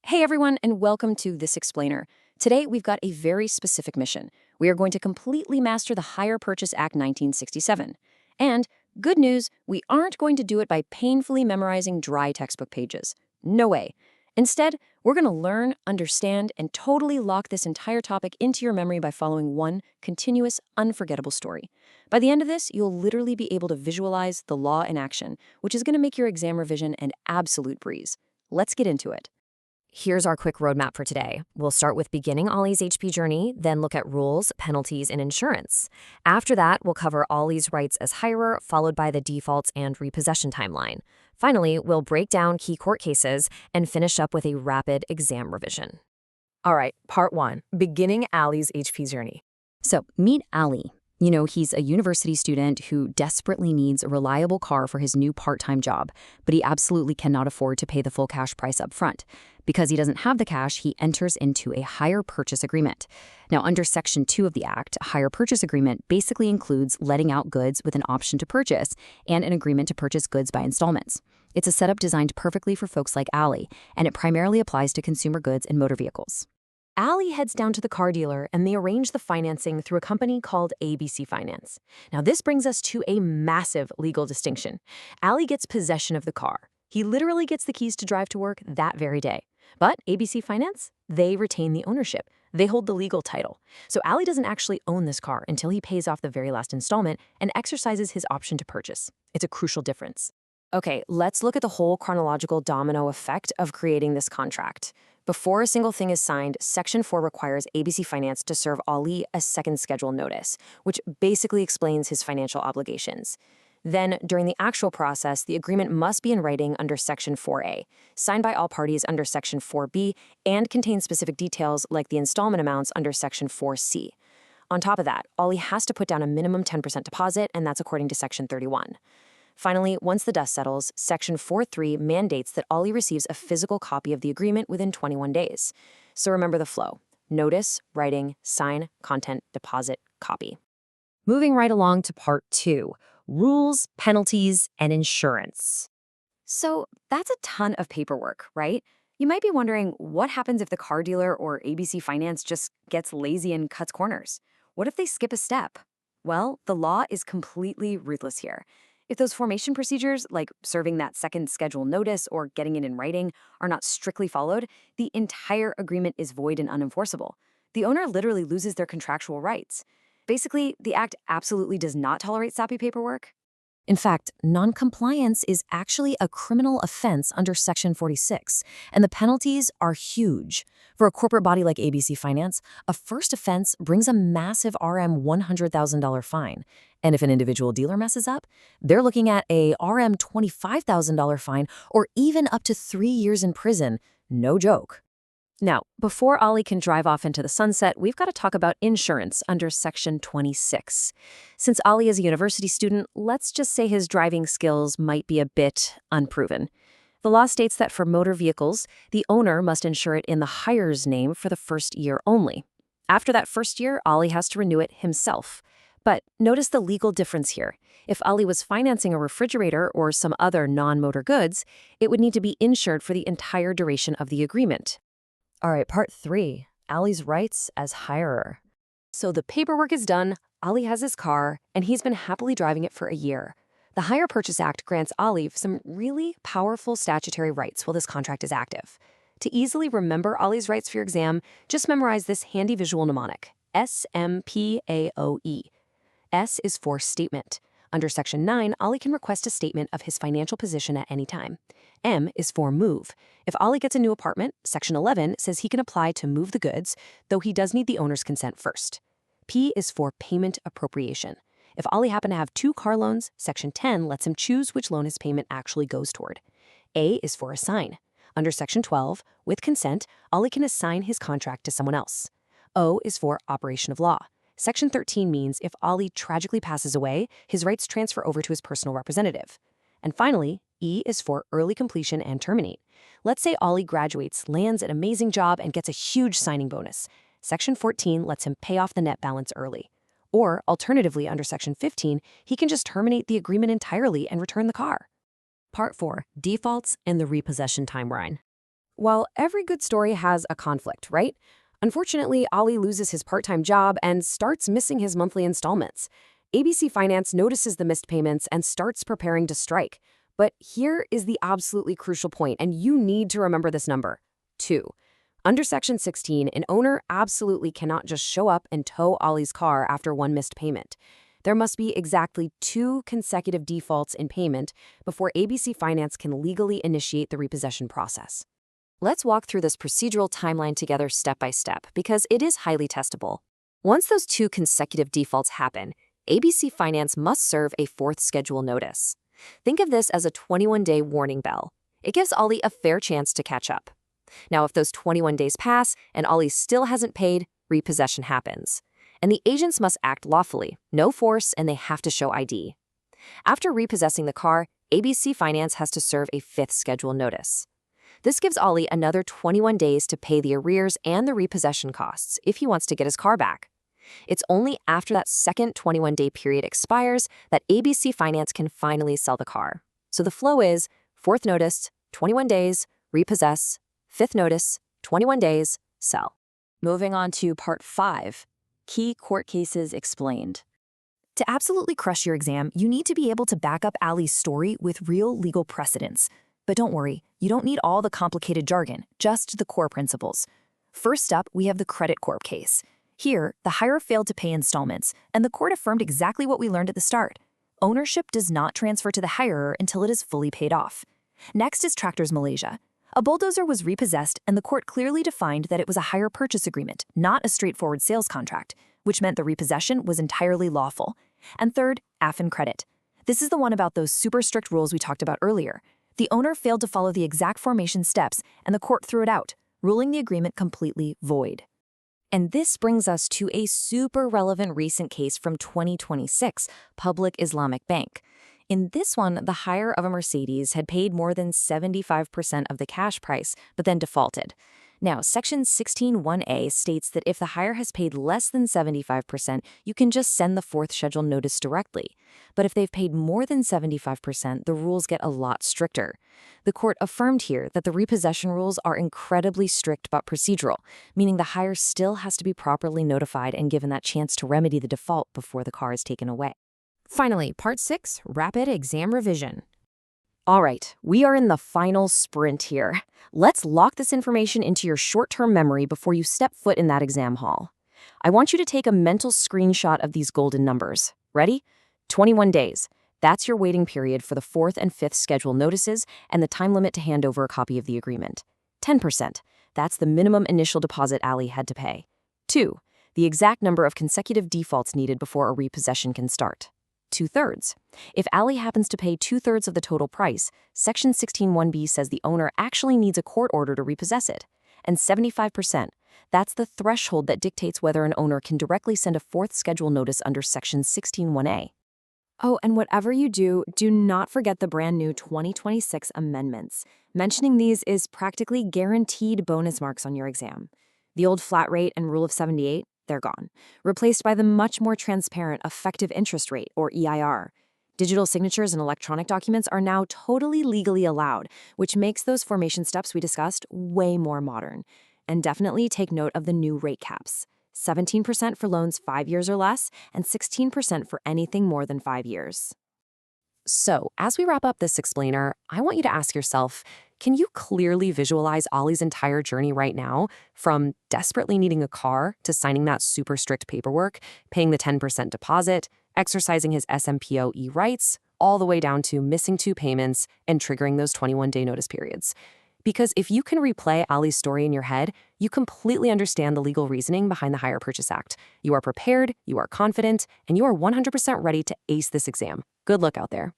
Hey everyone, and welcome to This Explainer. Today we've got a very specific mission. We are going to completely master the Hire Purchase Act 1967. And, good news, we aren't going to do it by painfully memorizing dry textbook pages. No way. Instead, we're going to learn, understand, and totally lock this entire topic into your memory by following one continuous, unforgettable story. By the end of this, you'll literally be able to visualize the law in action, which is going to make your exam revision an absolute breeze. Let's get into it. Here's our quick roadmap for today. We'll start with beginning Ollie's HP journey, then look at rules, penalties, and insurance. After that, we'll cover Ollie's rights as hirer, followed by the defaults and repossession timeline. Finally, we'll break down key court cases and finish up with a rapid exam revision. All right, part one, beginning Allie's HP journey. So, meet Ali. He's a university student who desperately needs a reliable car for his new part-time job, but he absolutely cannot afford to pay the full cash price up front. Because he doesn't have the cash, he enters into a hire purchase agreement. Now, under Section 2 of the Act, a hire purchase agreement basically includes letting out goods with an option to purchase and an agreement to purchase goods by installments. It's a setup designed perfectly for folks like Ali, and it primarily applies to consumer goods and motor vehicles. Allie heads down to the car dealer and they arrange the financing through a company called ABC Finance. Now, this brings us to a massive legal distinction. Allie gets possession of the car. He literally gets the keys to drive to work that very day. But ABC Finance, they retain the ownership. They hold the legal title. So Allie doesn't actually own this car until he pays off the very last installment and exercises his option to purchase. It's a crucial difference. Okay, let's look at the whole chronological domino effect of creating this contract. Before a single thing is signed, Section 4 requires ABC Finance to serve Ali a second schedule notice, which basically explains his financial obligations. Then, during the actual process, the agreement must be in writing under Section 4A, signed by all parties under Section 4B, and contain specific details like the installment amounts under Section 4C. On top of that, Ali has to put down a minimum 10% deposit, and that's according to Section 31. Finally, once the dust settles, Section 4.3 mandates that Ali receives a physical copy of the agreement within 21 days. So remember the flow: notice, writing, sign, content, deposit, copy. Moving right along to part two, rules, penalties, and insurance. So that's a ton of paperwork, right? You might be wondering, what happens if the car dealer or ABC Finance just gets lazy and cuts corners? What if they skip a step? Well, the law is completely ruthless here. If those formation procedures, like serving that second schedule notice or getting it in writing, are not strictly followed, the entire agreement is void and unenforceable. The owner literally loses their contractual rights. Basically, the Act absolutely does not tolerate sloppy paperwork. In fact, noncompliance is actually a criminal offense under Section 46, and the penalties are huge. For a corporate body like ABC Finance, a first offense brings a massive RM $100,000 fine. And if an individual dealer messes up, they're looking at a RM $25,000 fine or even up to 3 years in prison. No joke. Now, before Ollie can drive off into the sunset, we've got to talk about insurance under Section 26. Since Ollie is a university student, let's just say his driving skills might be a bit unproven. The law states that for motor vehicles, the owner must insure it in the hirer's name for the first year only. After that first year, Ollie has to renew it himself. But notice the legal difference here. If Ollie was financing a refrigerator or some other non-motor goods, it would need to be insured for the entire duration of the agreement. All right, part three, Allie's rights as hirer. So the paperwork is done, Ollie has his car, and he's been happily driving it for a year. The Hire Purchase Act grants Ollie some really powerful statutory rights while this contract is active. To easily remember Ollie's rights for your exam, just memorize this handy visual mnemonic: SMPAOE. S is for statement. Under Section 9, Ollie can request a statement of his financial position at any time. M is for move. If Ollie gets a new apartment, Section 11 says he can apply to move the goods, though he does need the owner's consent first. P is for payment appropriation. If Ollie happened to have 2 car loans, Section 10 lets him choose which loan his payment actually goes toward. A is for assign. Under Section 12, with consent, Ollie can assign his contract to someone else. O is for operation of law. Section 13 means if Ollie tragically passes away, his rights transfer over to his personal representative. And finally, E is for early completion and terminate. Let's say Ollie graduates, lands an amazing job, and gets a huge signing bonus. Section 14 lets him pay off the net balance early. Or, alternatively, under Section 15, he can just terminate the agreement entirely and return the car. Part 4, defaults and the repossession timeline. Well, every good story has a conflict, right? Unfortunately, Ollie loses his part-time job and starts missing his monthly installments. ABC Finance notices the missed payments and starts preparing to strike. But here is the absolutely crucial point, and you need to remember this number. 2. Under Section 16, an owner absolutely cannot just show up and tow Ollie's car after one missed payment. There must be exactly 2 consecutive defaults in payment before ABC Finance can legally initiate the repossession process. Let's walk through this procedural timeline together step by step because it is highly testable. Once those 2 consecutive defaults happen, ABC Finance must serve a 4th schedule notice. Think of this as a 21-day warning bell. It gives Ollie a fair chance to catch up. Now, if those 21 days pass and Ollie still hasn't paid, repossession happens. And the agents must act lawfully, no force, and they have to show ID. After repossessing the car, ABC Finance has to serve a 5th schedule notice. This gives Ollie another 21 days to pay the arrears and the repossession costs if he wants to get his car back. It's only after that second 21-day period expires that ABC Finance can finally sell the car. So the flow is 4th notice, 21 days, repossess, 5th notice, 21 days, sell. Moving on to Part 5, Key Court Cases Explained. To absolutely crush your exam, you need to be able to back up Allie's story with real legal precedents. But don't worry, you don't need all the complicated jargon, just the core principles. First up, we have the Credit Corp case. Here, the hirer failed to pay installments, and the court affirmed exactly what we learned at the start. Ownership does not transfer to the hirer until it is fully paid off. Next is Tractors Malaysia. A bulldozer was repossessed, and the court clearly defined that it was a hire purchase agreement, not a straightforward sales contract, which meant the repossession was entirely lawful. And third, Affin Credit. This is the one about those super strict rules we talked about earlier. The owner failed to follow the exact formation steps, and the court threw it out, ruling the agreement completely void. And this brings us to a super relevant recent case from 2026, Public Islamic Bank. In this one, the hire of a Mercedes had paid more than 75% of the cash price, but then defaulted. Now, Section 16(1)(a) states that if the hire has paid less than 75%, you can just send the 4th schedule notice directly. But if they've paid more than 75%, the rules get a lot stricter. The court affirmed here that the repossession rules are incredibly strict but procedural, meaning the hire still has to be properly notified and given that chance to remedy the default before the car is taken away. Finally, Part 6, Rapid Exam Revision. All right, we are in the final sprint here. Let's lock this information into your short-term memory before you step foot in that exam hall. I want you to take a mental screenshot of these golden numbers. Ready? 21 days. That's your waiting period for the 4th and 5th schedule notices and the time limit to hand over a copy of the agreement. 10%. That's the minimum initial deposit Allie had to pay. 2. The exact number of consecutive defaults needed before a repossession can start. 2/3. If Allie happens to pay 2/3 of the total price, Section 16(1)(b) says the owner actually needs a court order to repossess it. And 75%. That's the threshold that dictates whether an owner can directly send a 4th schedule notice under Section 16(1)(a). Oh, and whatever you do, do not forget the brand new 2026 amendments. Mentioning these is practically guaranteed bonus marks on your exam. The old flat rate and rule of 78, they're gone, replaced by the much more transparent effective interest rate, or EIR. Digital signatures and electronic documents are now totally legally allowed, which makes those formation steps we discussed way more modern. And definitely take note of the new rate caps. 17% for loans 5 years or less, and 16% for anything more than 5 years. So, as we wrap up this explainer, I want you to ask yourself, can you clearly visualize Ollie's entire journey right now, from desperately needing a car to signing that super strict paperwork, paying the 10% deposit, exercising his SMPOE rights, all the way down to missing 2 payments and triggering those 21-day notice periods? Because if you can replay Ollie's story in your head, you completely understand the legal reasoning behind the Hire Purchase Act. You are prepared, you are confident, and you are 100% ready to ace this exam. Good luck out there.